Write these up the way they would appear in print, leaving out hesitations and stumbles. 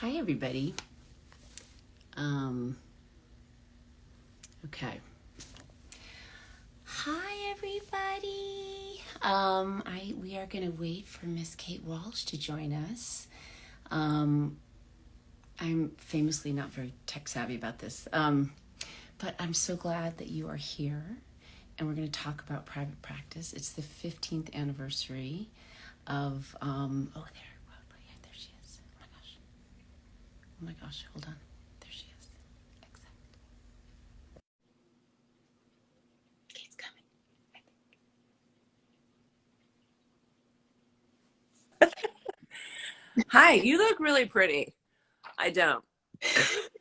Hi, everybody. Okay. Hi, everybody. We are going to wait for Miss Kate Walsh to join us. I'm famously not very tech savvy about this, but I'm so glad that you are here, and we're going to talk about private practice. It's the 15th anniversary of, there she is. Oh my gosh, hold on. There she is. Exactly. Kate's coming. Hi, you look really pretty. I don't.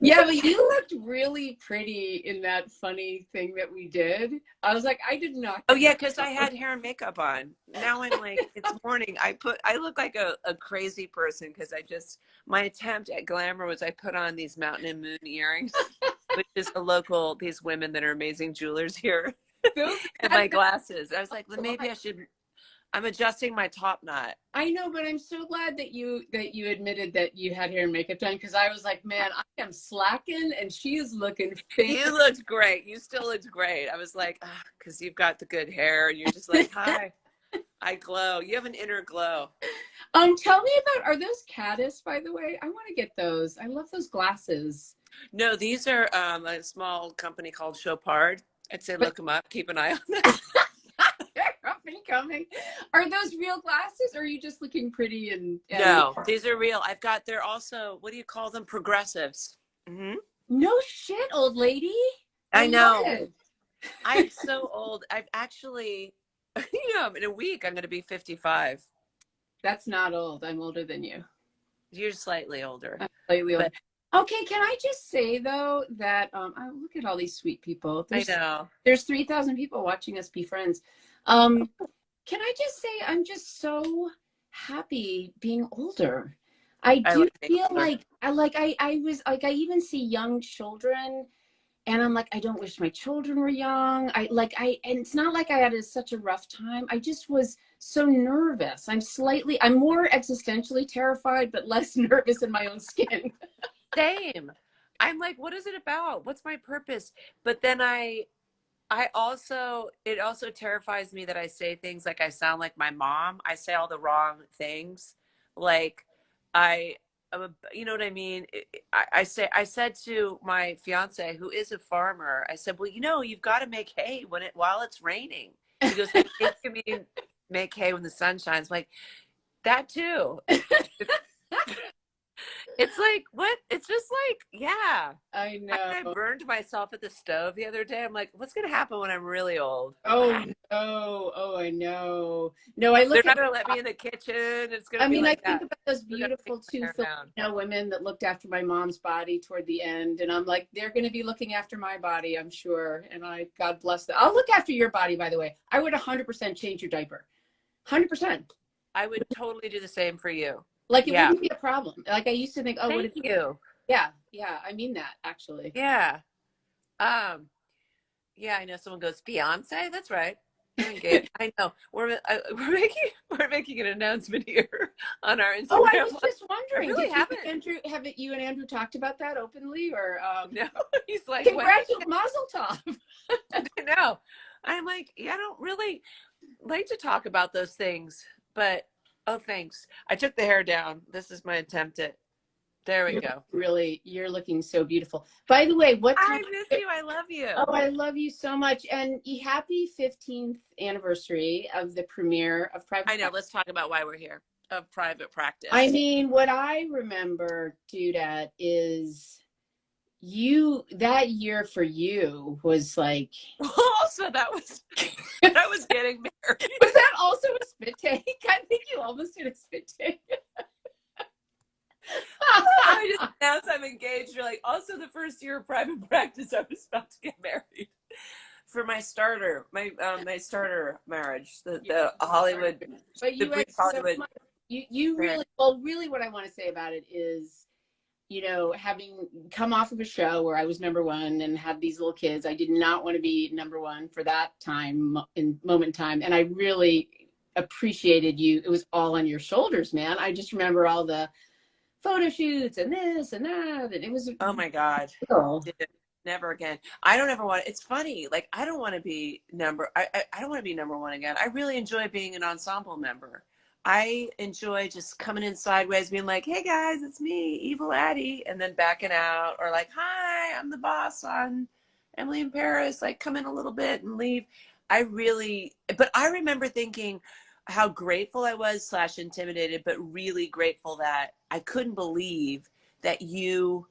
Yeah, but you looked really pretty in that funny thing that we did. I was like, I did not Oh get yeah, that. because I had hair and makeup on. Now I'm like, it's morning. I look like a crazy person because my attempt at glamour was I put on these Mountain and Moon earrings, which is these women that are amazing jewelers here, Those, and my glasses. I was like, well, maybe I'm adjusting my top knot. I know, but I'm so glad that you admitted that you had hair and makeup done, because I was like, man, I am slacking and she is looking You fantastic. looked great. You still looked great. I was like, because you've got the good hair and you're just like, hi, I glow. You have an inner glow. Tell me about, are those caddis, by the way? I want to get those. I love those glasses. No, these are a small company called Chopard. I'd say But look them up. Keep an eye on them. they're up and coming. Are those real glasses, or are you just looking pretty and No, these are real. They're also, what do you call them? Progressives. no shit, old lady. I I love know. it. I'm so old. I've actually, in a week, I'm going to be 55. That's not old. I'm older than you. You're slightly older. I'm slightly older. But Okay, can I just say though that look at all these sweet people. I know. There's 3,000 people watching us be friends. Can I just say I'm just so happy being older. I I do like being feel older. like I was like, I even see young children and I'm like, I don't wish my children were young. And it's not like I had such a rough time. I just was so nervous. I'm more existentially terrified, but less nervous in my own skin. Same. I'm like, what is it about? What's my purpose? But then it also terrifies me that I say things like I sound like my mom. I say all the wrong things. Like you know what I mean? I said to my fiance, who is a farmer, I said, well, you've got to make hay while it's raining. He goes, I think you mean make hay when the sun shines. I'm like, that too. It's like, what? It's just like, yeah. I know. I burned myself at the stove the other day. I'm like, what's going to happen when I'm really old? Oh no. Oh, I know. No, I They're look at not going to let me in the kitchen. It's going I to be mean, I like think that. about those We're going to take beautiful my two hair down. Filipino women that looked after my mom's body toward the end. And I'm like, they're going to be looking after my body, I'm sure. And God bless them. I'll look after your body, by the way. I would 100% change your diaper. 100%. I would totally do the same for you. Like, it Yeah. wouldn't be a problem. Like, I used to think, oh, Thank you. yeah, yeah. I mean that, actually. Yeah. Um, yeah, I know someone goes, Beyonce? That's right. They're engaged. I know. We're making an announcement here on our Oh, I Instagram. was just I wondering, really did you haven't. and Andrew, haven't you and Andrew talked about that openly, or No. He's like, when? congratulations, Mazel Tov. I know. I'm like, yeah, I don't really like to talk about those things, but oh, thanks. I took the hair down. This is my attempt at, there we go. You're looking so beautiful. By the way, what time? I miss you. I love you. Oh, I love you so much. And happy 15th anniversary of the premiere of Private I know. Practice. Let's talk about why we're here of private practice. I mean, what I remember, Dudette, is that year for you was like, Also, that was getting married. was that also a spit take? I think you almost did a spit take. I just announced I'm engaged. You're like, also the first year of private practice, I was about to get married. For my starter marriage, the Hollywood, But the you had brief so Hollywood much, you marriage. really what I want to say about it is, having come off of a show where I was number one and had these little kids, I did not want to be number one for that moment in time. And I really appreciated you. It was all on your shoulders, man. I just remember all the photo shoots and this and that. And it was Oh my God. cool. Dude, never again. I don't ever want, it's funny. Like, I don't want to be I don't want to be number one again. I really enjoy being an ensemble member. I enjoy just coming in sideways, being like, hey guys, it's me, Evil Addie, and then backing out, or like, hi, I'm the boss on Emily in Paris. Like, come in a little bit and leave. But I remember thinking how grateful I was slash intimidated, but really grateful that I couldn't believe that you,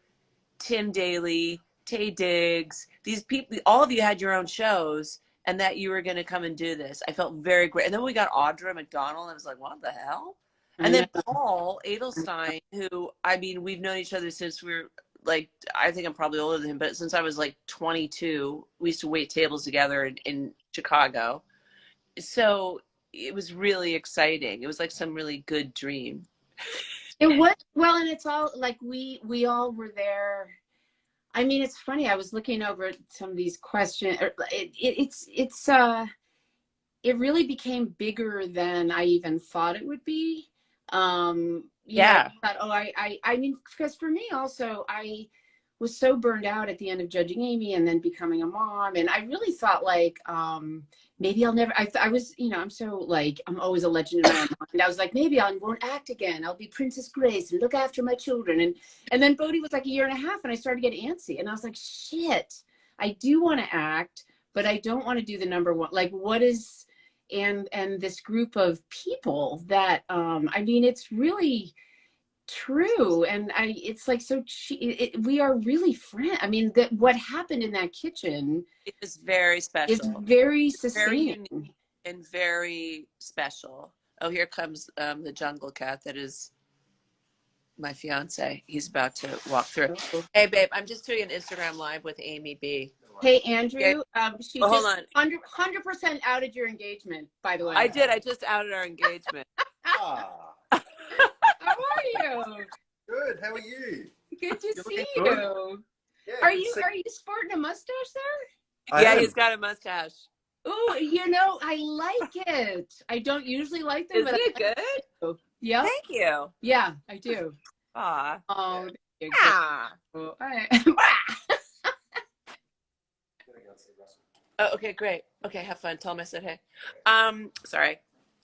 Tim Daly, Tay Diggs, these people, all of you had your own shows, and that you were going to come and do this. I felt very great. And then we got Audra McDonald. And I was like, what the hell? I And know. then Paul Edelstein, who, I mean, we've known each other since we were like, I think I'm probably older than him, but since I was like 22, we used to wait tables together in Chicago. So it was really exciting. It was like some really good dream. It was, well, and it's all like we all were there. I mean, it's funny. I was looking over at some of these questions. It really became bigger than I even thought it would be. I Yeah. thought, oh, I mean, because for me also, I was so burned out at the end of Judging Amy and then becoming a mom. And I really thought like, maybe I'll never, I was, I'm so like, I'm always a legend in my own mind. I was like, maybe I won't act again. I'll be Princess Grace and look after my children. And then Bodhi was like a year and a half and I started to get antsy and I was like, shit, I do want to act, but I don't want to do the number one. Like what is, and this group of people that, I mean, it's really true. And it's like, so we are really friends. I mean, that what happened in that kitchen It was very is special. very Very sustaining. unique and very special. Oh, here comes the jungle cat that is my fiance. He's about to walk through. Oh. Hey, babe, I'm just doing an Instagram live with Amy B. Hey, Okay. Andrew, she Well, hold just on. 100% outed your engagement, by the way. I did. I just outed our engagement. Ah, How are you? good. How are you? Good to You're see looking good. you. Yeah, Are good to you see- sporting a mustache there? I Yeah, am. he's got a mustache. Oh, I like it. I don't usually like them, Isn't but it good? do. Yep. Thank you. Yeah, I do. Aw. Oh, there you Ah. go. All right. Oh, okay, great. Okay, have fun. Tell him I said hey. Sorry.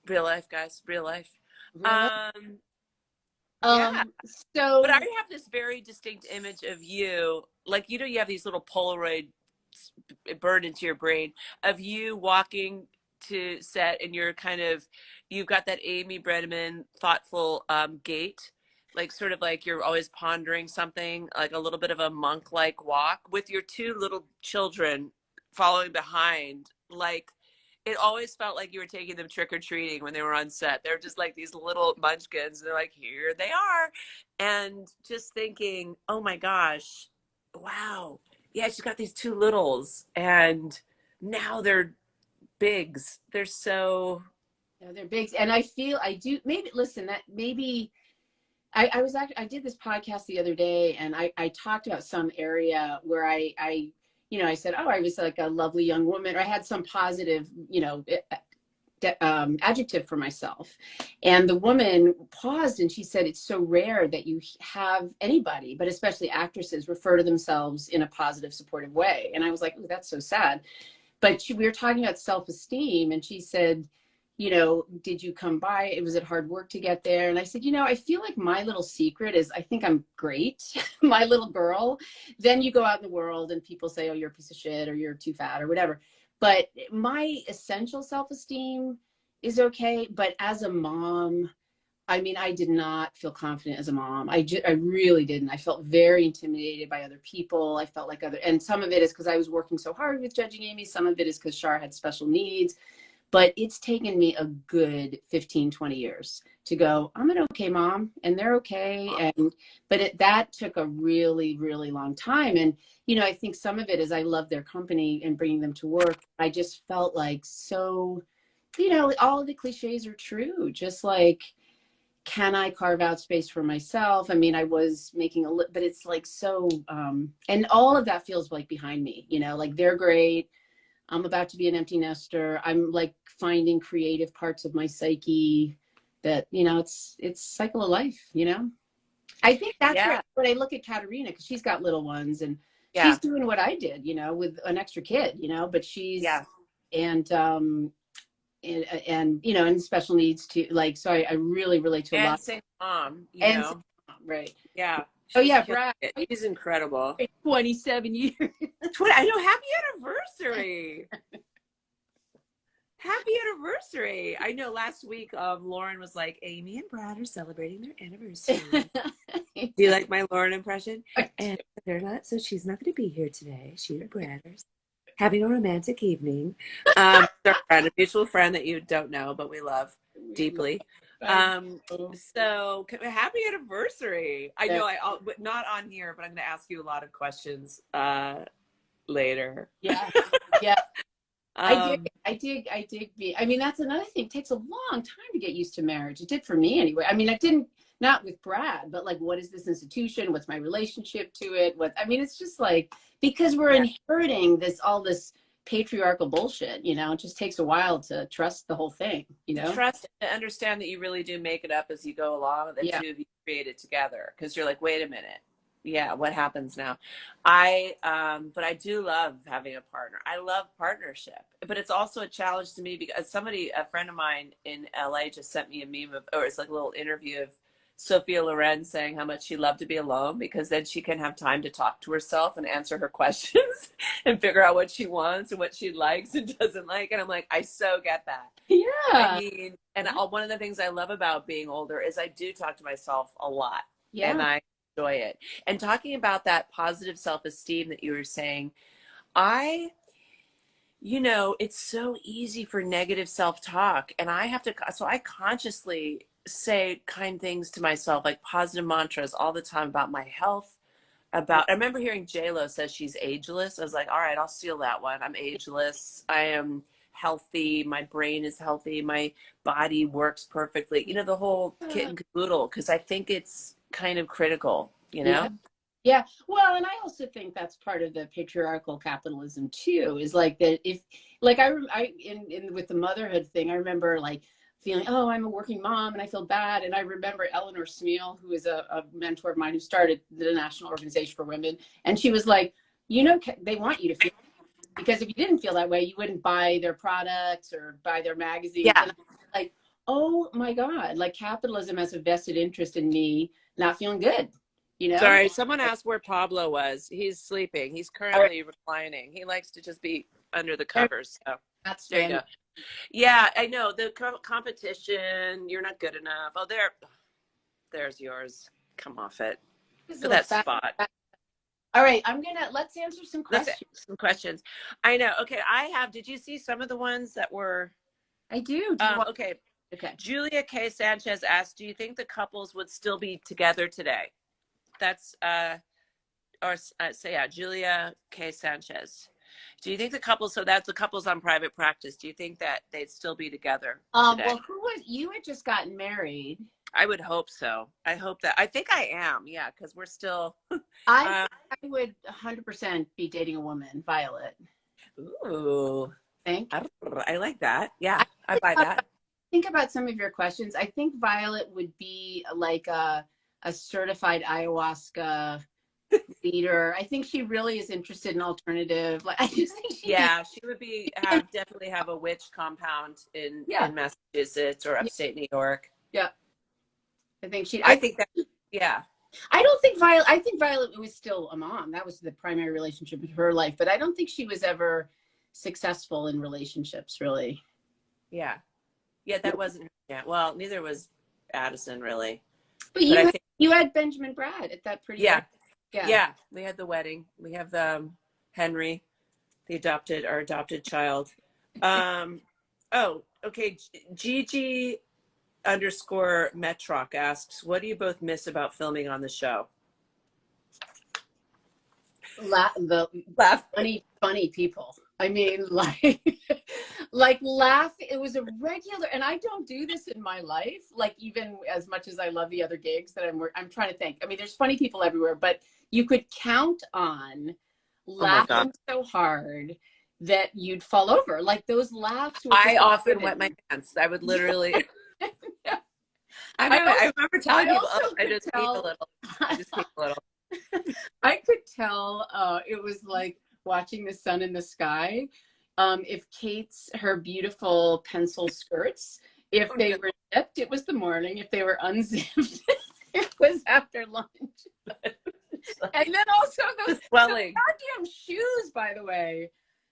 Real life, guys. Real life. Yeah. So But I have this very distinct image of you. Like, you have these little Polaroid burned into your brain of you walking to set and you've got that Amy Brenneman thoughtful gait, like sort of like you're always pondering something, like a little bit of a monk-like walk with your two little children following behind. Like, it always felt like you were taking them trick-or-treating when they were on set. They're just like these little munchkins. They're like, here they are. And just thinking, oh my gosh, wow. Yeah, she's got these two littles. And now they're bigs. They're so... yeah, they're big, and I do maybe listen that maybe I did this podcast the other day, and I talked about some area where I said, oh, I was like a lovely young woman, or I had some positive, adjective for myself. And the woman paused and she said, it's so rare that you have anybody, but especially actresses, refer to themselves in a positive, supportive way. And I was like, oh, that's so sad. But we were talking about self-esteem, and she said, did you come by? Was it hard work to get there? And I said, I feel like my little secret is I think I'm great, my little girl. Then you go out in the world and people say, oh, you're a piece of shit or you're too fat or whatever. But my essential self-esteem is okay. But as a mom, I mean, I did not feel confident as a mom. I really didn't. I felt very intimidated by other people. I felt like and some of it is because I was working so hard with Judging Amy. Some of it is because Shar had special needs. But it's taken me a good 15, 20 years to go, I'm an okay mom and they're okay. But that took a really, really long time. And, I think some of it is I love their company and bringing them to work. I just felt like so, all of the cliches are true. Just like, can I carve out space for myself? I mean, I was making but it's like so, and all of that feels like behind me, like they're great. I'm about to be an empty nester. I'm like finding creative parts of my psyche that, it's cycle of life, I think that's Yeah. where when I look at Katerina, because she's got little ones and Yeah. she's doing what I did, with an extra kid, but Yeah. and and special needs too. Like, so I really relate to a And lot. same mom, And right. right. Yeah. Oh She's yeah, killing Brad, it. She's incredible. 27 years. 20, I know. Happy anniversary. Happy anniversary. I know last week, Lauren was like, Amy and Brad are celebrating their anniversary. Do you like my Lauren impression? And they're not, so she's not going to be here today. She and Brad are having a romantic evening. Our friend, a mutual friend that you don't know, but we love deeply. So happy anniversary. I know I'll not on here, but I'm going to ask you a lot of questions later. Yeah. Yeah. I dig I mean, that's another thing. It takes a long time to get used to marriage. It did for me anyway. I mean, it didn't, not with Brad, but like, what is this institution? What's my relationship to it? I mean, it's just like, because we're inheriting all this patriarchal bullshit, it just takes a while to trust the whole thing, To trust and understand that you really do make it up as you go along, that two of you create it together. Because you're like, wait a minute. Yeah, what happens now? But I do love having a partner. I love partnership, but it's also a challenge to me because a friend of mine in LA just sent me a meme or it's like a little interview of Sophia Loren saying how much she loved to be alone because then she can have time to talk to herself and answer her questions and figure out what she wants and what she likes and doesn't like. And I'm like, I so get that. Yeah. I mean, and one of the things I love about being older is I do talk to myself a lot. Yeah. And I enjoy it. And talking about that positive self-esteem that you were saying, it's so easy for negative self-talk. And so I consciously say kind things to myself, like positive mantras all the time about my health. I remember hearing J-Lo says she's ageless. I was like, all right, I'll steal that one. I'm ageless. I am healthy. My brain is healthy. My body works perfectly. The whole kit and caboodle, because I think it's kind of critical, Yeah. Yeah. Well, and I also think that's part of the patriarchal capitalism too, is like that if like with the motherhood thing, I remember like feeling, oh, I'm a working mom and I feel bad. And I remember Eleanor Smeal, who is a mentor of mine who started the National Organization for Women. And she was like, they want you to feel, because if you didn't feel that way, you wouldn't buy their products or buy their magazines. Yeah. And I'm like, oh my God, like capitalism has a vested interest in me not feeling good. Sorry, someone asked where Pablo was. He's sleeping. He's currently reclining. He likes to just be under the covers. So that's there you go. Yeah, I know the competition. You're not good enough. Oh, there's yours. Come off it. For that spot. All right, let's answer some questions. I know. Okay, did you see some of the ones that were? I do. Okay. Julia K. Sanchez asked, do you think the couples would still be together today? That's Julia K. Sanchez. Do you think the couple, so that's the couples on private practice, do you think that they'd still be together today? Well, you had just gotten married. I would hope so. I hope that. I think I am, yeah, because we're still. I would 100% be dating a woman, Violet. Ooh. I like that. Yeah, I buy that. Think about some of your questions. I think Violet would be like a certified ayahuasca leader. I think she really is interested in alternative. Like, I just think she would be definitely have a witch compound in Massachusetts or upstate New York. Yeah, I think that. Yeah. I don't think Violet. I think Violet was still a mom. That was the primary relationship in her life. But I don't think she was ever successful in relationships, really. Yeah, that wasn't. Yeah, well, neither was Addison, really. But you had Benjamin Brad at that pretty. Yeah. We had the wedding. We have the Henry, our adopted child. Oh, okay. Gigi _ Metrock asks, what do you both miss about filming on the show? Funny people. I mean, like laugh. It was a regular, and I don't do this in my life. Like, even as much as I love the other gigs that I'm trying to think. I mean, there's funny people everywhere, but you could count on laughing so hard that you'd fall over. Like those laughs. I often wet my pants. I would literally. I remember telling people, I just eat a little. I just came a little. I could tell it was like watching the sun in the sky. If her beautiful pencil skirts, if they were zipped, it was the morning. If they were unzipped, it was after lunch. And then also those swelling. goddamn shoes, by the way,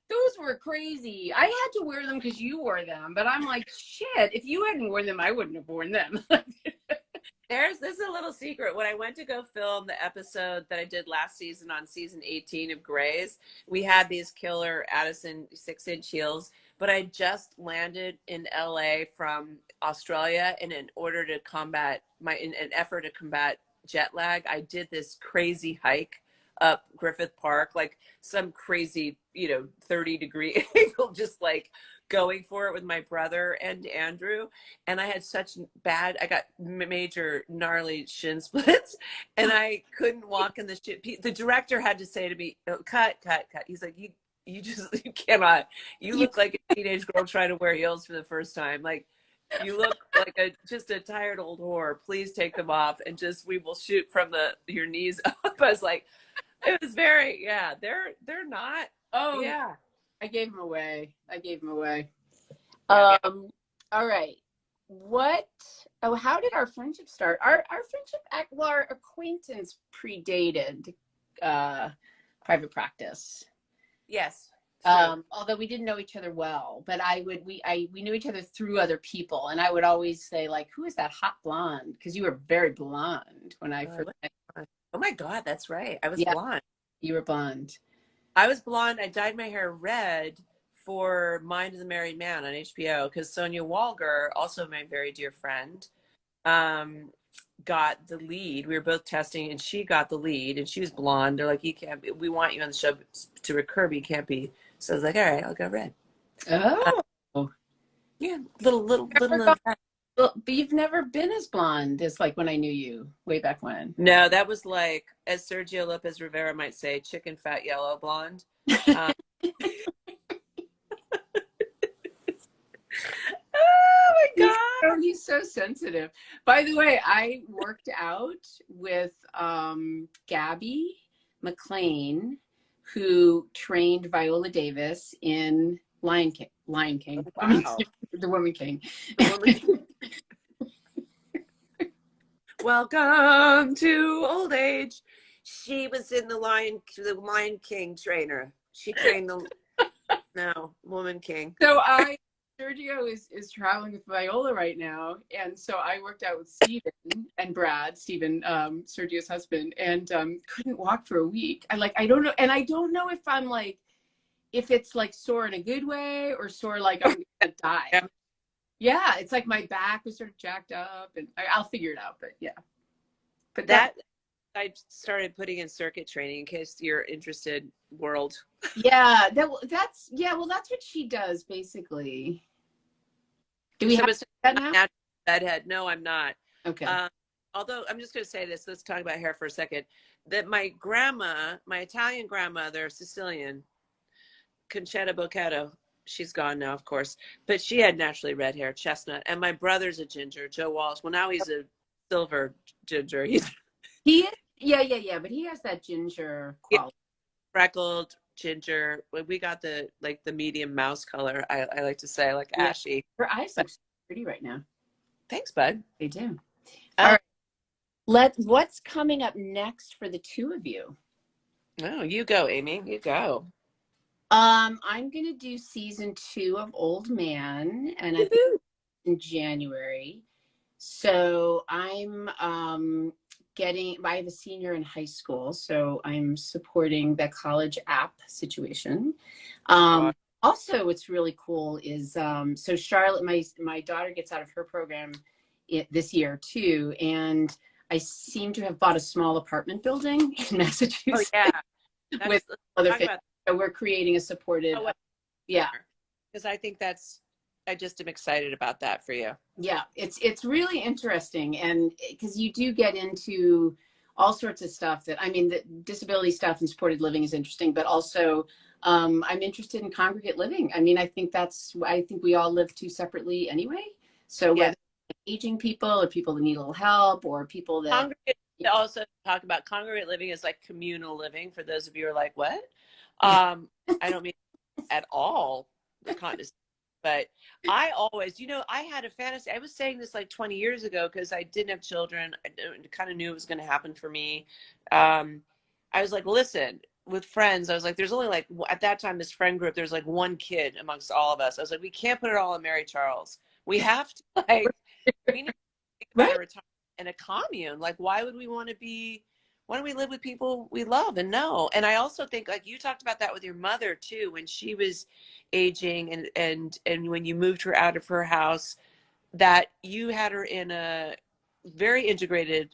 those were crazy. I had to wear them because you wore them, but I'm like, shit, if you hadn't worn them, I wouldn't have worn them. This is a little secret. When I went to go film the episode that I did last season on season 18 of Grey's, we had these killer Addison 6-inch heels, but I just landed in LA from Australia, and in order to combat in an effort to combat jet lag, I did this crazy hike up Griffith Park, like some crazy, 30-degree angle, just like going for it with my brother and Andrew. And I had I got major gnarly shin splits, and I couldn't walk in the shit. The director had to say to me, oh, cut. He's like, you cannot, you look like a teenage girl trying to wear heels for the first time. Like, you look like just a tired old whore. Please take them off, and we will shoot from your knees up. I was like, it was very, they're not. Oh yeah. I gave him away. Yeah. All right. How did our friendship start? Our friendship, our acquaintance predated private practice. Yes. Although we didn't know each other well, but we knew each other through other people, and I would always say, like, who is that hot blonde? Because you were very blonde when I first met. Oh my God, that's right. I was blonde. You were blonde. I was blonde. I dyed my hair red for Mind of the Married Man on HBO, because Sonia Walger, also my very dear friend, got the lead. We were both testing, and she got the lead, and she was blonde. They're like, we want you on the show to recur, but you can't be. So I was like, all right, I'll go red. Oh. Yeah, little. Well, but you've never been as blonde as like when I knew you way back when. No, that was like, as Sergio Lopez Rivera might say, chicken fat yellow blonde. Oh my God. He's so sensitive. By the way, I worked out with Gabby McLean, who trained Viola Davis in Lion King. Wow. The Woman King. Welcome to old age. She was in the Lion King trainer. She trained the Woman King. So Sergio is traveling with Viola right now, and so I worked out with Stephen and Brad, Sergio's husband, and couldn't walk for a week. I don't know, and I don't know if it's like sore in a good way or sore like I'm gonna die. Yeah, it's like my back was sort of jacked up, and I'll figure it out. But yeah, but I started putting in circuit training in case you're interested. World. Yeah, that's what she does basically. Do we have that now? Bedhead? No, I'm not. Okay. Although I'm just going to say this. Let's talk about hair for a second. That my Italian grandmother, Sicilian, Concetta Bocchetto, she's gone now, of course, but she had naturally red hair, chestnut. And my brother's a ginger, Joe Walsh. Well, now he's a silver ginger. He is, yeah, but he has that ginger quality. Freckled ginger. We got the medium mouse color. I like to say, like ashy. Her eyes look so pretty right now. Thanks, bud. They do. All right. What's coming up next for the two of you? Oh, you go, Amy. You go. I'm gonna do season 2 of Old Man, and I think in January. So I have a senior in high school, so I'm supporting the college app situation. Also, what's really cool is so Charlotte, my daughter gets out of her program this year too, and I seem to have bought a small apartment building in Massachusetts. Oh yeah, with other families. So we're creating a supported, yeah. Because I think I just am excited about that for you. Yeah, it's really interesting, and because you do get into all sorts of stuff that, I mean, the disability stuff and supported living is interesting, but also I'm interested in congregate living. I mean, I think we all live too separately anyway. So whether aging people or people that need a little help or people that congregate to also talk about congregate living is like communal living. For those of you who are like, what? I don't mean at all the condescension, but I always, I had a fantasy. I was saying this like 20 years ago because I didn't have children. I kind of knew it was going to happen for me. I was like, listen, with friends, I was like, there's only like, at that time, this friend group, there's like one kid amongst all of us. I was like, we can't put it all on Mary Charles. We have to, like, we need to think about a retirement and a commune. Like, why don't we live with people we love and know? And I also think, like, you talked about that with your mother too, when she was aging and when you moved her out of her house, that you had her in a very integrated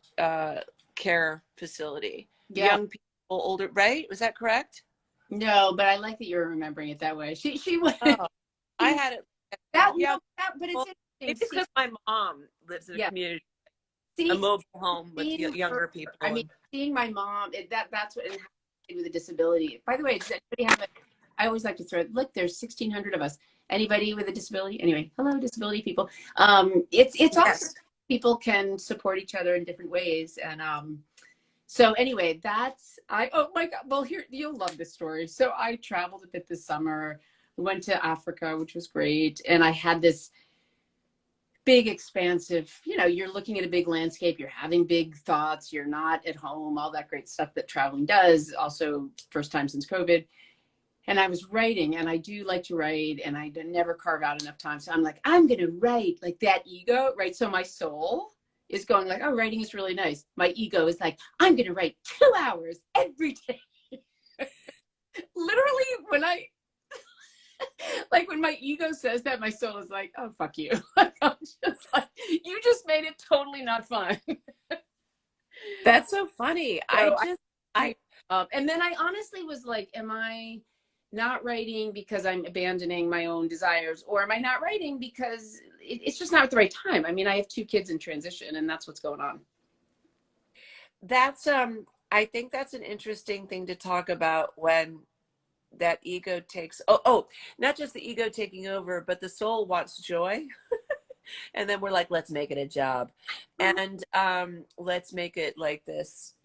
care facility. Yeah. Young people, older, right? Was that correct? No, but I like that you're remembering it that way. She was Oh, I had it. that, Yeah, no, that, but it's well, maybe interesting. because my mom lives in a community, a See, mobile home with seeing younger her, people. I mean, seeing my mom, that's what, and with a disability. By the way, does anybody have I always like to throw, look, there's 1,600 of us. Anybody with a disability? Anyway, hello, disability people. It's also, Yes. people can support each other in different ways. And so anyway, oh my God, well, here, you'll love this story. So I traveled a bit this summer. We went to Africa, which was great. And I had this big, expansive, you're looking at a big landscape, you're having big thoughts, you're not at home, all that great stuff that traveling does. Also, first time since COVID. And I was writing, and I do like to write, and I never carve out enough time. So I'm like, I'm going to write, like that ego, right? So my soul is going like, oh, writing is really nice. My ego is like, I'm going to write 2 hours every day. Literally, when my ego says that, my soul is like, oh, fuck you. I'm just like, you just made it totally not fun. That's so funny. So and then I honestly was like, am I not writing because I'm abandoning my own desires, or am I not writing because it's just not at the right time? I mean, I have 2 kids in transition, and that's what's going on. That's I think that's an interesting thing to talk about when that ego takes not just the ego taking over, but the soul wants joy. And then we're like, let's make it a job. And let's make it like this,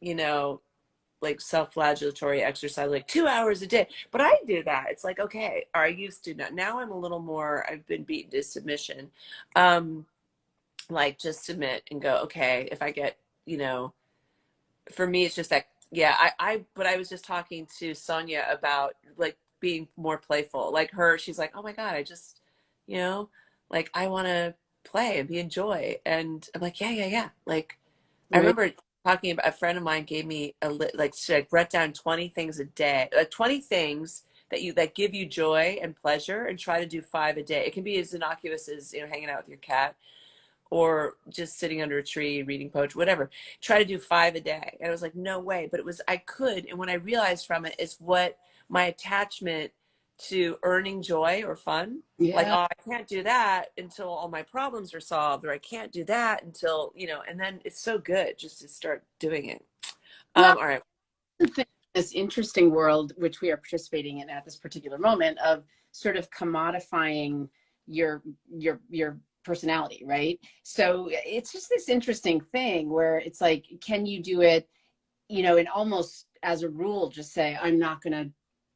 like self-flagellatory exercise, like 2 hours a day. But I do that. It's like, okay, or I used to. Now I'm a little more, I've been beaten to submission. Like just submit and go, okay, if I get, for me, it's just that, yeah, but I was just talking to Sonia about like being more playful. Like she's like, oh my God, I just, like I want to play and be in joy. And I'm like, yeah. Like, I remember talking about, a friend of mine gave me she wrote down 20 things a day, 20 things that give you joy and pleasure, and try to do 5 a day. It can be as innocuous as, hanging out with your cat, or just sitting under a tree, reading poetry, whatever. Try to do 5 a day. And I was like, no way. But I could. And when I realized from it is what my attachment to earning joy or fun. Yeah. Like, oh, I can't do that until all my problems are solved, or I can't do that until, and then it's so good just to start doing it. Well, all right. This interesting world, which we are participating in at this particular moment, of sort of commodifying your personality, right? So it's just this interesting thing where it's like, can you do it, and almost as a rule, just say, I'm not going to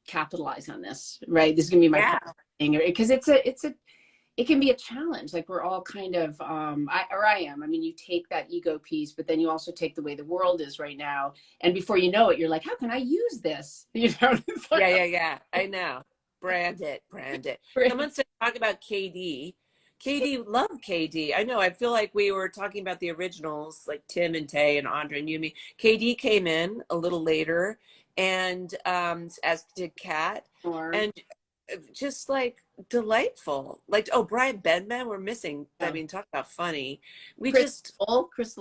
capitalize on this, right? This is going to be my thing, because it can be a challenge. Like we're all kind of, I am. I mean, you take that ego piece, but then you also take the way the world is right now. And before you know it, you're like, how can I use this? It's like, yeah. I know. Brand it. Someone said, talk about KD. Love KD. I know. I feel like we were talking about the originals, like Tim and Tay and Andre and Yumi. KD came in a little later, and as did Kat, and just like delightful. Like, oh, Brian Bedman, we're missing. I mean, talk about funny. Chris Lowell. Chris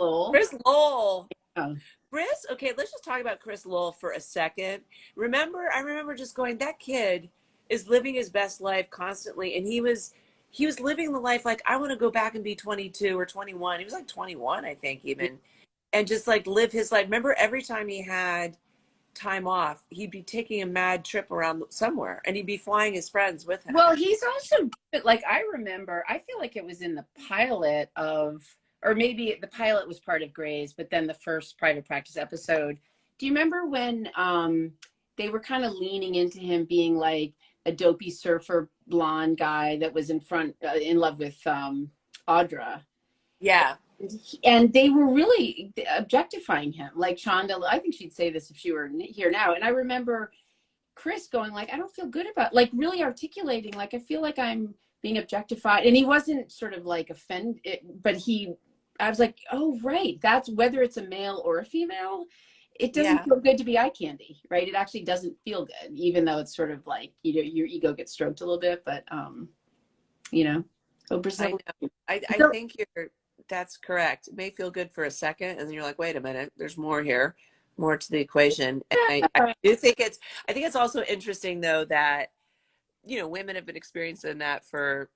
Lowell. Yeah. Chris, okay, let's just talk about Chris Lowell for a second. I remember just going, that kid is living his best life constantly, and he was living the life like, I want to go back and be 22 or 21. He was like 21, I think, even, and just like live his life. Remember, every time he had time off, he'd be taking a mad trip around somewhere, and he'd be flying his friends with him. Well, he's also, like, I remember, I feel like it was in the pilot of or maybe the pilot was part of Grey's, but then the first private practice episode. Do you remember when they were kind of leaning into him being like a dopey surfer blonde guy that was in love with Audra? Yeah. And they were really objectifying him. Like Shonda, I think she'd say this if she were here now. And I remember Chris going like, I don't feel good about, like really articulating, like, I feel like I'm being objectified. And he wasn't sort of like offended, but I was like, oh, right. That's whether it's a male or a female. It doesn't feel good to be eye candy, right? It actually doesn't feel good, even though it's sort of like, you know, your ego gets stroked a little bit, but, you know, oh, Brazil. I know. I think that's correct. It may feel good for a second, and then you're like, wait a minute, there's more here, more to the equation. And I do think I think it's also interesting though that, you know, women have been experiencing that for,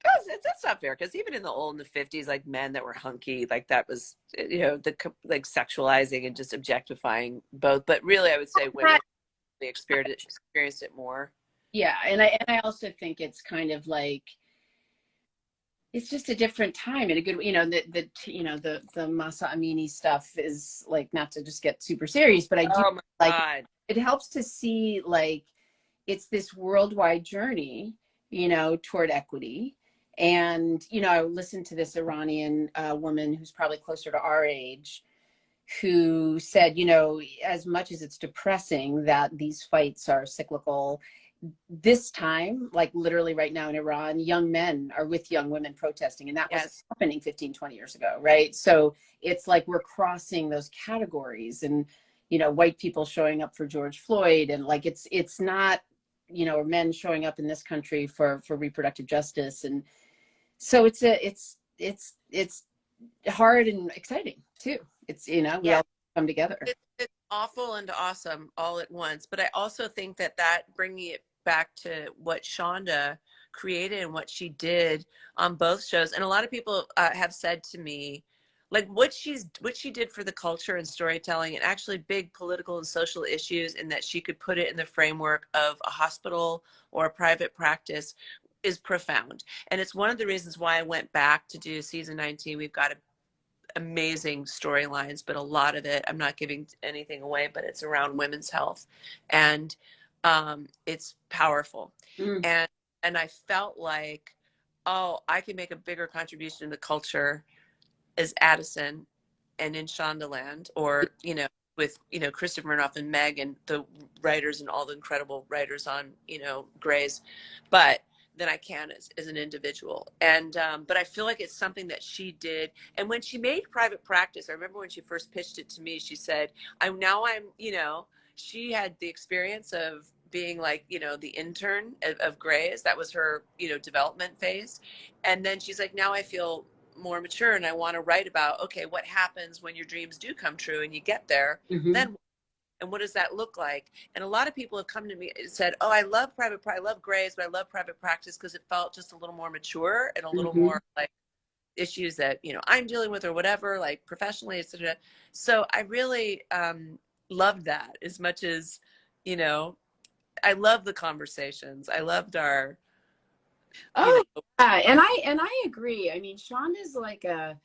that's not fair, because even in the 50s, like men that were hunky, like that was, you know, like sexualizing and just objectifying both. But really, I would say women experienced it more. Yeah, and I also think it's kind of like, it's just a different time and a good, you know, the Masa Amini stuff is like, not to just get super serious, but I do like, it helps to see like, it's this worldwide journey, you know, toward equity. And, you know, I listened to this Iranian woman who's probably closer to our age, who said, you know, as much as it's depressing that these fights are cyclical, this time, like literally right now in Iran, young men are with young women protesting, and that was happening 15, 20 years ago, right? So it's like we're crossing those categories, and, you know, white people showing up for George Floyd, and like it's not, you know, men showing up in this country for reproductive justice. And so it's hard and exciting too. It's, you know, we all come together. It's awful and awesome all at once. But I also think that bringing it back to what Shonda created and what she did on both shows, and a lot of people have said to me, like what she did for the culture and storytelling, and actually big political and social issues, and that she could put it in the framework of a hospital or a private practice, is profound. And it's one of the reasons why I went back to do season 19. We've got amazing storylines, but a lot of it, I'm not giving anything away, but it's around women's health, and it's powerful. And I felt like, oh, I can make a bigger contribution to the culture as Addison and in Shondaland, or, you know, with, you know, Christopher Murnoff and Meg and the writers and all the incredible writers on, you know, Grey's, but than I can as an individual. And but I feel like it's something that she did. And when she made private practice, I remember when she first pitched it to me, she said, I'm, you know, she had the experience of being like, you know, the intern of Grey's. That was her, you know, development phase. And then she's like, now I feel more mature, and I want to write about, okay, what happens when your dreams do come true and you get there, then, and what does that look like? And a lot of people have come to me and said, oh, I love Grey's, but I love private practice because it felt just a little more mature and a little more like issues that, you know, I'm dealing with or whatever, like professionally, etc. So I really loved that as much as, you know, I love the conversations. I loved our, you know. And I agree. I mean, Shonda's like a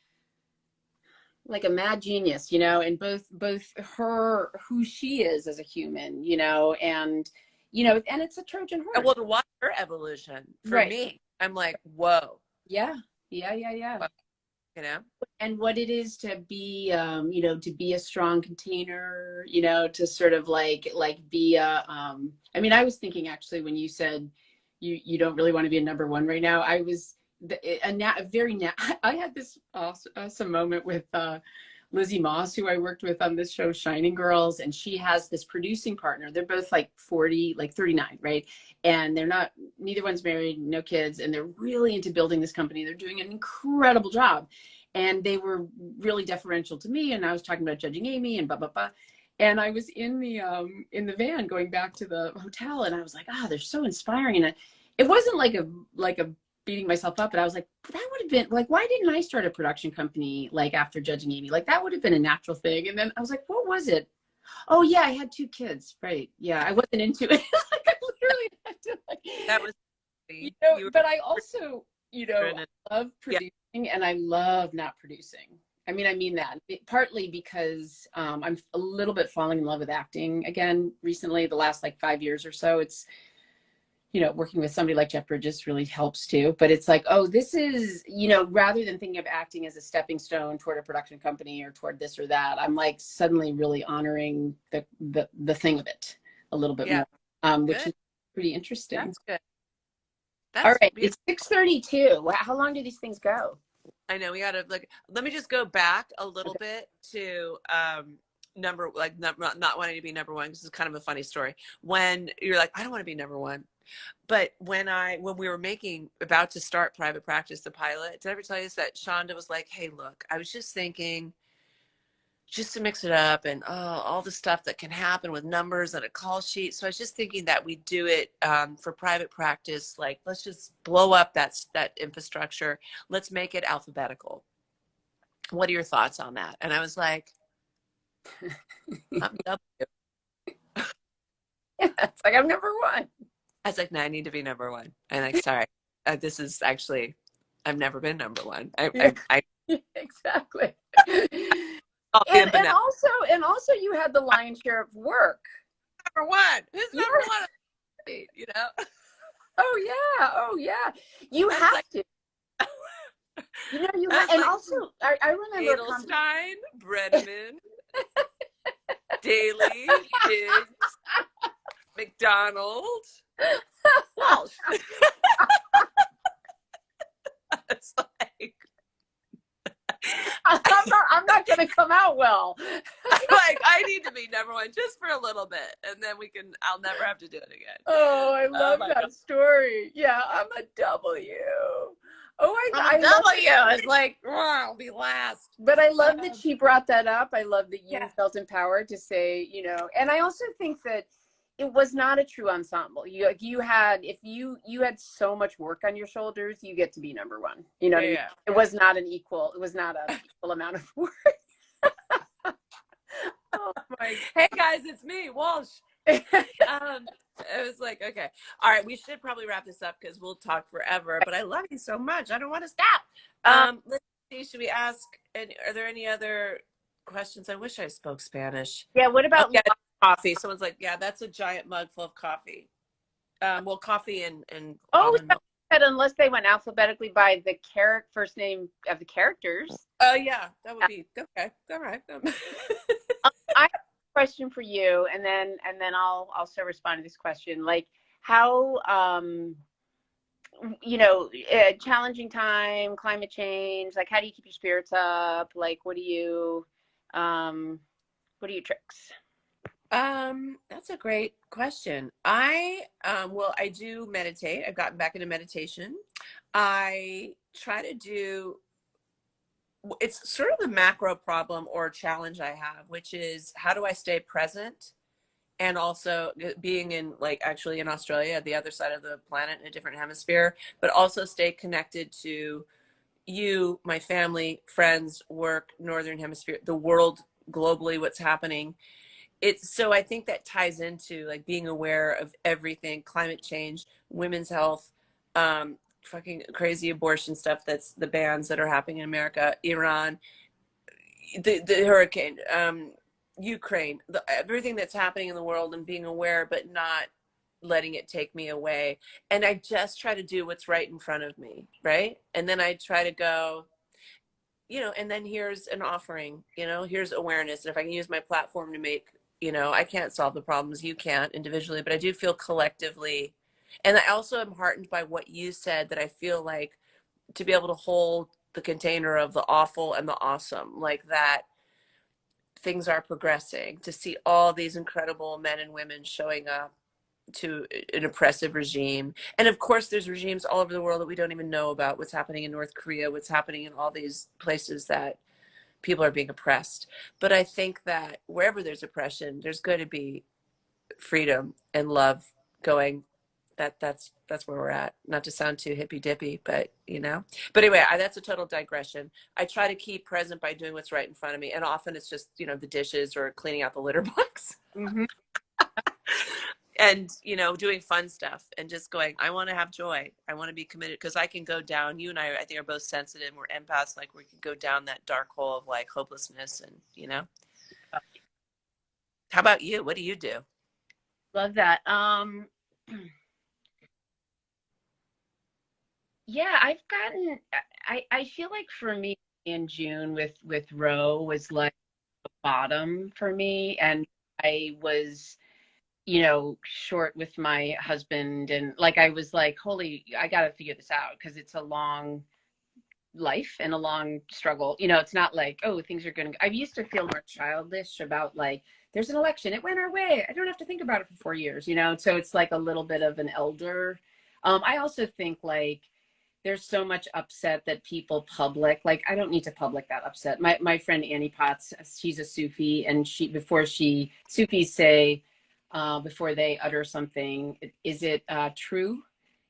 mad genius, you know, and both her, who she is as a human, you know, and, you know, and it's a Trojan horse. Well, to watch her evolution for me, I'm like, whoa. Yeah. You know, and what it is to be, you know, to be a strong container, you know, to sort of like be a, I mean, I was thinking actually when you said you don't really want to be a number one right now, I was I had this awesome moment with Lizzie Moss, who I worked with on this show Shining Girls, and she has this producing partner. They're both like 40, like 39, right? And neither one's married, no kids, and they're really into building this company. They're doing an incredible job. And they were really deferential to me, and I was talking about Judging Amy and blah blah blah. And I was in the van going back to the hotel, and I was like, they're so inspiring. And it wasn't like a beating myself up, but I was like, that would have been like, why didn't I start a production company like after Judging Amy? Like that would have been a natural thing. And then I was like, what was it? Oh yeah, I had 2 kids, right? Yeah, I wasn't into it. Like I literally had to, like, that was, you know. But I also, you know, love producing and I love not producing. I mean that partly because I'm a little bit falling in love with acting again recently, the last like 5 years or so. It's, working with somebody like Jeff Bridges really helps too. But it's like, oh, this is, rather than thinking of acting as a stepping stone toward a production company or toward this or that, I'm like suddenly really honoring the thing of it a little bit Yeah. more, which Good. is pretty interesting. That's good. All That's right, beautiful. it's 6:32. How long do these things go? I know we gotta let me just go back a little bit to not wanting to be number one. This is kind of a funny story. When you're like, I don't want to be number one. But when we were about to start Private Practice, the pilot, did I ever tell you this, that Shonda was like, hey, look, I was just thinking, just to mix it up and all the stuff that can happen with numbers and a call sheet. So I was just thinking that we do it for Private Practice. Like, let's just blow up that infrastructure. Let's make it alphabetical. What are your thoughts on that? And I was like, I'm W. Yeah, it's like I'm number one. I was like, no, I need to be number one. And like, sorry, this is actually, I've never been number one. I Exactly. I'll be a And banana. also you had the lion's share of work. Number one. Who's number one? You know? Oh yeah. You I was have like, to. You I have, was and like, also I remember Edelstein, Brenneman, Daly, Diggs, McDonald, Walsh. It's like, I'm not going to come out well. I'm like, I need to be number one just for a little bit, and then I'll never have to do it again. Oh, I love my that God. story. Yeah, I'm a W. Oh, I'm a W. It's like, I'll be last. But I love that she brought that up. I love that you Yeah. felt empowered to say, and I also think that it was not a true ensemble. You had, if you had so much work on your shoulders, you get to be number one. You know what I mean? Yeah. It was not an equal amount of work. Oh my Hey guys, it's me, Walsh. God. It was like, okay, all right, we should probably wrap this up because we'll talk forever. But I love you so much, I don't want to stop. Let's see. Should we ask? And are there any other questions? I wish I spoke Spanish. Yeah, what about Coffee? Someone's like, yeah, that's a giant mug full of coffee. Well, coffee and almond milk. unless they went alphabetically by the first name of the characters. Oh yeah, that would be okay. All right. I have a question for you, and then I'll also respond to this question. Like, how challenging time, climate change. Like, how do you keep your spirits up? Like, what are your tricks? That's a great question. I do meditate. I've gotten back into meditation. I try to do, it's sort of the macro problem or challenge I have, which is how do I stay present, and also being actually in Australia, the other side of the planet, in a different hemisphere, but also stay connected to you, my family, friends, work, Northern Hemisphere, the world globally, what's happening. So I think that ties into like being aware of everything, climate change, women's health, fucking crazy abortion stuff, that's the bans that are happening in America, Iran, the hurricane, Ukraine, everything that's happening in the world, and being aware but not letting it take me away. And I just try to do what's right in front of me, right? And then I try to go, and then here's an offering, here's awareness. And if I can use my platform to make, I can't solve the problems, you can't individually, but I do feel collectively. And I also am heartened by what you said, that I feel like to be able to hold the container of the awful and the awesome, like that things are progressing, to see all these incredible men and women showing up to an oppressive regime. And of course, there's regimes all over the world that we don't even know about, what's happening in North Korea, what's happening in all these places that people are being oppressed. But I think that wherever there's oppression, there's going to be freedom and love going. That's where we're at. Not to sound too hippy dippy, but But anyway, that's a total digression. I try to keep present by doing what's right in front of me, and often it's just the dishes or cleaning out the litter box. Mm-hmm. and doing fun stuff and just going, I want to have joy, I want to be committed, because I can go down, you and I think are both sensitive, we're empaths, like we can go down that dark hole of like hopelessness. And how about you? What do you do? Love that. Yeah, I've gotten, I feel like for me in June with Roe was like the bottom for me. And I was, short with my husband, and like I was like, holy, I got to figure this out because it's a long life and a long struggle. It's not like, oh, things are going to, I used to feel more childish about like, there's an election, it went our way, I don't have to think about it for 4 years, so it's like a little bit of an elder. I also think like there's so much upset that people public, like I don't need to public that upset. My friend Annie Potts, she's a Sufi, and Sufis say, before they utter something, is it true,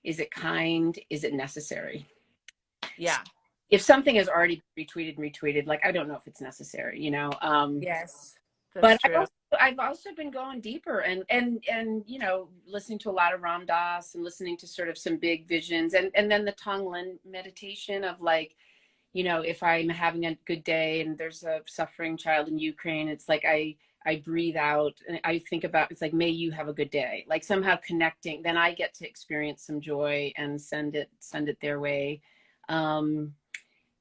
is it kind, is it necessary? Yeah. If something has already retweeted, like I don't know if it's necessary, Yes, that's but true. I've also been going deeper and listening to a lot of Ram Dass and listening to sort of some big visions, and then the Tonglen meditation of like, if I'm having a good day and there's a suffering child in Ukraine, it's like I breathe out and I think about, it's like, may you have a good day, like somehow connecting, then I get to experience some joy and send it their way.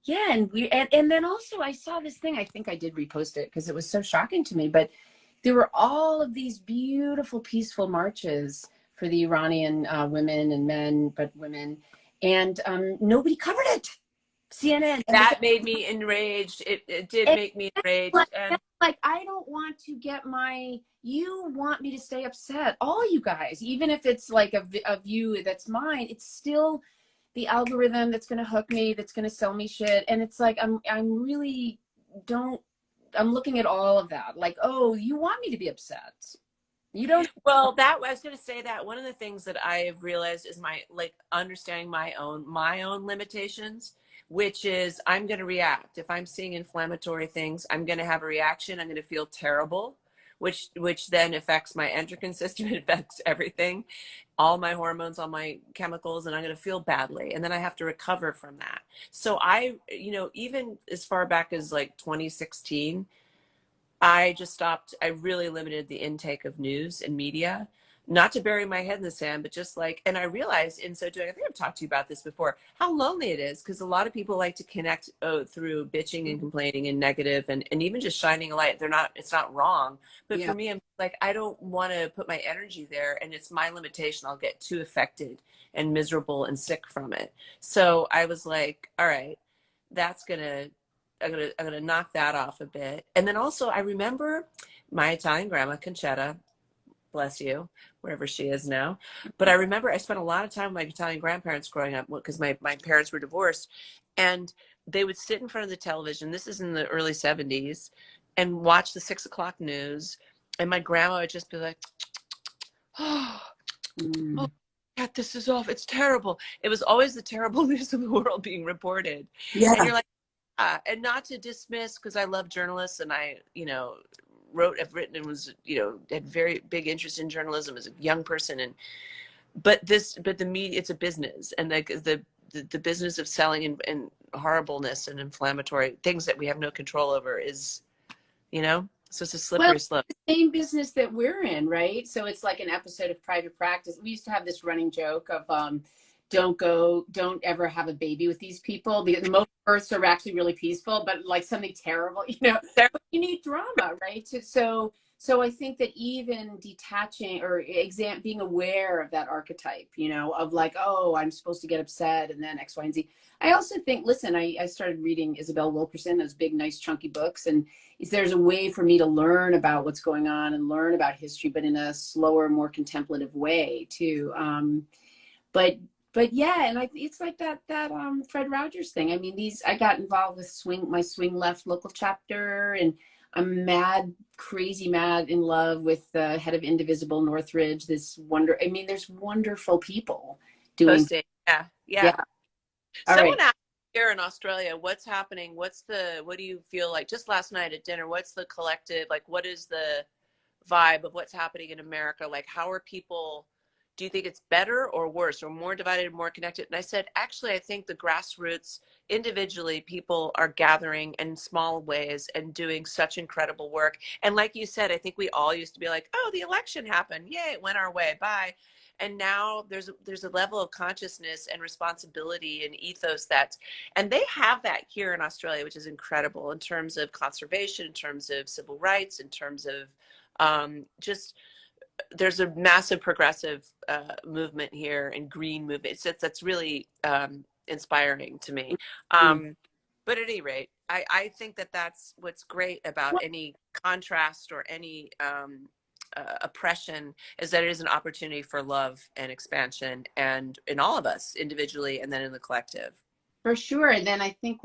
Yeah, and then also I saw this thing, I think I did repost it because it was so shocking to me, but there were all of these beautiful peaceful marches for the Iranian women and men, but women, and nobody covered it. CNN That made me enraged. It did and make me enraged. And like I don't want to get you want me to stay upset, all you guys, even if it's like a view that's mine, it's still the algorithm that's going to hook me, that's going to sell me shit. And it's like, I'm really don't, I'm looking at all of that. Like, oh, you want me to be upset. You don't. well, that I was going to say that one of the things that I've realized is my like understanding my own limitations, which is I'm going to react. If I'm seeing inflammatory things, I'm going to have a reaction. I'm going to feel terrible, which then affects my endocrine system. It affects everything, all my hormones, all my chemicals, and I'm going to feel badly. And then I have to recover from that. So even as far back as like 2016, I just stopped. I really limited the intake of news and media, not to bury my head in the sand, but just like, and I realized in so doing, I think I've talked to you about this before, how lonely it is, because a lot of people like to connect through bitching and complaining and negative and even just shining a light. It's not wrong. But Yeah. for me, I'm like, I don't want to put my energy there, and it's my limitation. I'll get too affected and miserable and sick from it. So I was like, all right, that's going to, I'm gonna knock that off a bit. And then also I remember my Italian grandma Concetta, bless you, wherever she is now. But I remember I spent a lot of time with my Italian grandparents growing up because my parents were divorced, and they would sit in front of the television. This is in the early 70s, and watch the 6 o'clock news. And my grandma would just be like, oh, oh, Mm. God, this is off. It's terrible. It was always the terrible news of the world being reported. And Yeah. you're like, and not to dismiss, because I love journalists, and I, have written and was, had very big interest in journalism as a young person. And, but the media, it's a business, and like the business of selling and horribleness and inflammatory things that we have no control over is, so it's a Well, slippery slope. the same business that we're in, right? So it's like an episode of Private Practice. We used to have this running joke of don't ever have a baby with these people. The most births are actually really peaceful, but like something terrible, you need drama, right? So I think that even detaching or being aware of that archetype, of like, oh, I'm supposed to get upset and then X, Y, and Z. I also think, listen, I started reading Isabel Wilkerson, those big, nice, chunky books, and there's a way for me to learn about what's going on and learn about history, but in a slower, more contemplative way too. But yeah, and it's like that Fred Rogers thing. I mean, I got involved with my Swing Left local chapter, and I'm crazy mad in love with the head of Indivisible Northridge. I mean, there's wonderful people doing. Posting. Yeah. Yeah. Yeah. All Someone right. asked here in Australia, what's happening? What do you feel like just last night at dinner? What's the collective, like, what is the vibe of what's happening in America. Like, how are people, do you think it's better or worse or more divided, more connected? And I said, actually, I think the grassroots, individually, people are gathering in small ways and doing such incredible work. And like you said, I think we all used to be like, oh, the election happened. Yay, it went our way. Bye. And now there's a level of consciousness and responsibility and ethos that's, and they have that here in Australia, which is incredible in terms of conservation, in terms of civil rights, in terms of just there's a massive progressive movement here and green movement. That's really inspiring to me. But at any rate, I think that that's what's great about any contrast or any oppression is that it is an opportunity for love and expansion, and in all of us individually and then in the collective. For sure. And then I think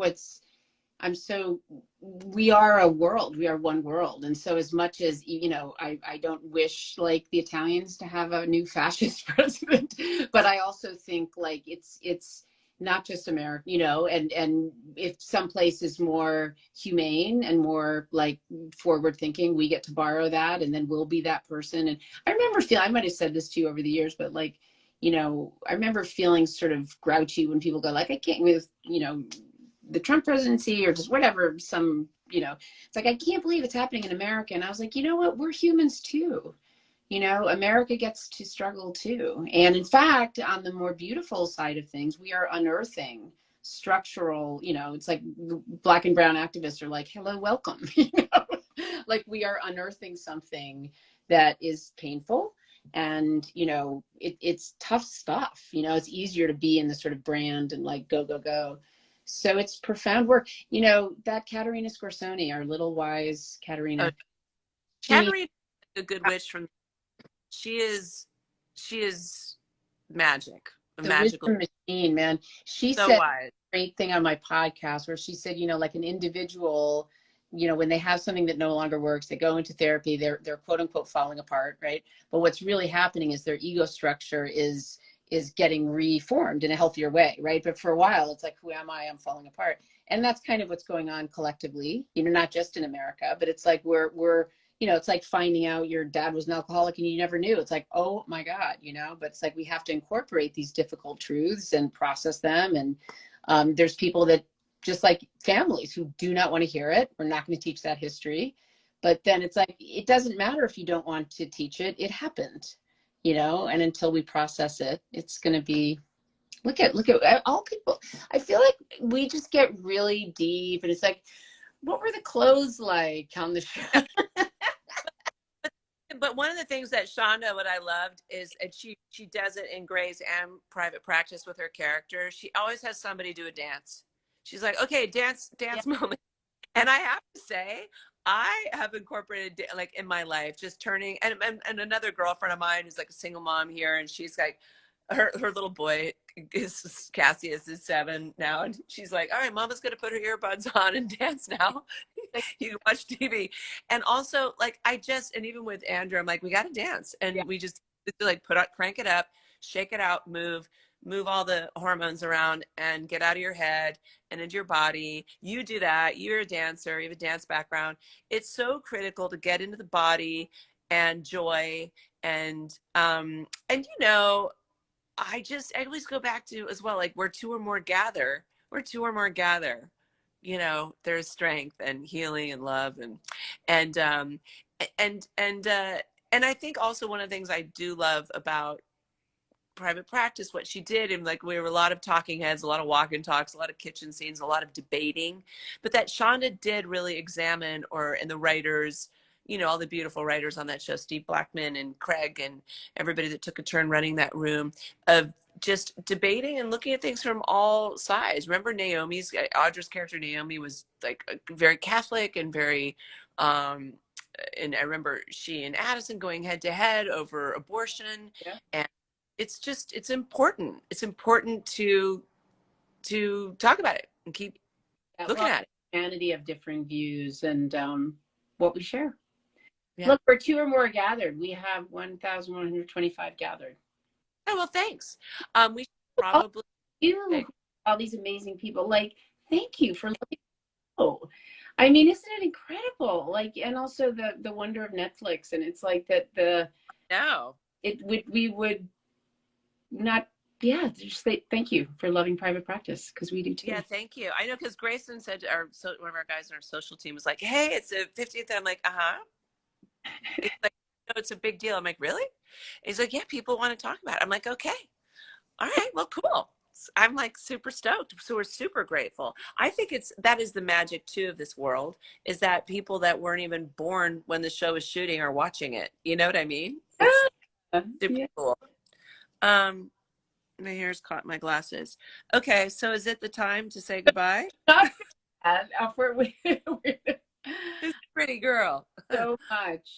we are a world, we are one world. And so as much as, I don't wish like the Italians to have a new fascist president, but I also think like it's not just America, and if some place is more humane and more like forward thinking, we get to borrow that and then we'll be that person. And I remember I might have said this to you over the years, but like, I remember feeling sort of grouchy when people go like, I can't with, the Trump presidency or just whatever, it's like, I can't believe it's happening in America. And I was like, you know what? We're humans too. America gets to struggle too. And in fact, on the more beautiful side of things, we are unearthing structural, it's like Black and brown activists are like, hello, welcome. Like we are unearthing something that is painful. And, it's tough stuff. It's easier to be in the sort of brand and like, go, go, go. So it's profound work. That Caterina Scorsoni, our little wise Caterina. Caterina, a good witch from, she is magic. A magical machine, man. She so said wise. A great thing on my podcast where she said, like an individual, when they have something that no longer works, they go into therapy, they're quote unquote falling apart, right? But what's really happening is their ego structure is getting reformed in a healthier way, right? But for a while, it's like, who am I? I'm falling apart. And that's kind of what's going on collectively, not just in America, but it's like we're it's like finding out your dad was an alcoholic and you never knew. It's like, oh my God, but it's like we have to incorporate these difficult truths and process them. And there's people that just like families who do not want to hear it. We're not going to teach that history. But then it's like, it doesn't matter if you don't want to teach it. It happened. And until we process it, it's going to be, look at all people. I feel like we just get really deep and it's like, what were the clothes like on the show? But one of the things that Shonda, what I loved is, and she does it in Grey's and Private Practice with her character, she always has somebody do a dance. She's like, okay, dance moment. And I have to say, I have incorporated like in my life, just turning and another girlfriend of mine who's like a single mom here, and she's like, her little boy is Cassius is 7 now, and she's like, all right, mama's gonna put her earbuds on and dance now. You can watch TV. And also like and even with Andrew, I'm like, we gotta dance. And we just like crank it up, shake it out, move all the hormones around and get out of your head and into your body. You do that. You're a dancer. You have a dance background. It's so critical to get into the body and joy. And I always go back to as well, like where two or more gather, there's strength and healing and love and I think also one of the things I do love about Private Practice, what she did, and like we were a lot of talking heads, a lot of walk and talks, a lot of kitchen scenes, a lot of debating, but that Shonda did really examine, and the writers, all the beautiful writers on that show, Steve Blackman and Craig and everybody that took a turn running that room, of just debating and looking at things from all sides. Remember Audra's character Naomi was like very Catholic and very and I remember she and Addison going head to head over abortion. Yeah. And it's important to talk about it and keep looking at it. Humanity of differing views and what we share. Yeah. Look, where two or more gathered, we have 1,125 gathered. Oh, well, thanks. We should probably all these amazing people. Like, thank you for letting me know. I mean, isn't it incredible? Like, and also the wonder of Netflix, and it's like that No. we would not, yeah, just say thank you for loving private practice because we do too. Yeah, thank you. I know because Grayson said, one of our guys in our social team was like, "Hey, it's the 50th." I'm like, "Uh-huh." He's like, "No, it's a big deal." I'm like, "Really?" He's like, "Yeah, people want to talk about it." I'm like, "Okay, all right, well, cool." I'm like super stoked. So we're super grateful. I think that is the magic too of this world, is that people that weren't even born when the show was shooting are watching it. You know what I mean? It's super Yeah. cool. My hair's caught my glasses. Okay, so is it the time to say goodbye? Not bad. This pretty girl. So much.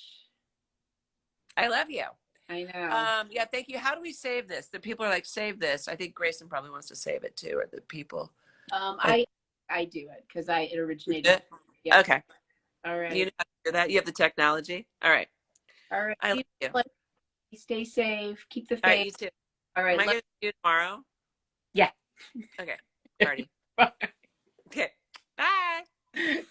I love you. I know. Yeah, thank you. How do we save this? The people are like, save this. I think Grayson probably wants to save it too, or the people. I I do it because it originated. it. Yeah. Okay. All You right. know how to do that. You have the technology. All right. All right. I love you. All Stay safe. Keep the right, faith. you too. All right. Am I going to see you tomorrow? Yeah. Okay. Party. Okay. Bye.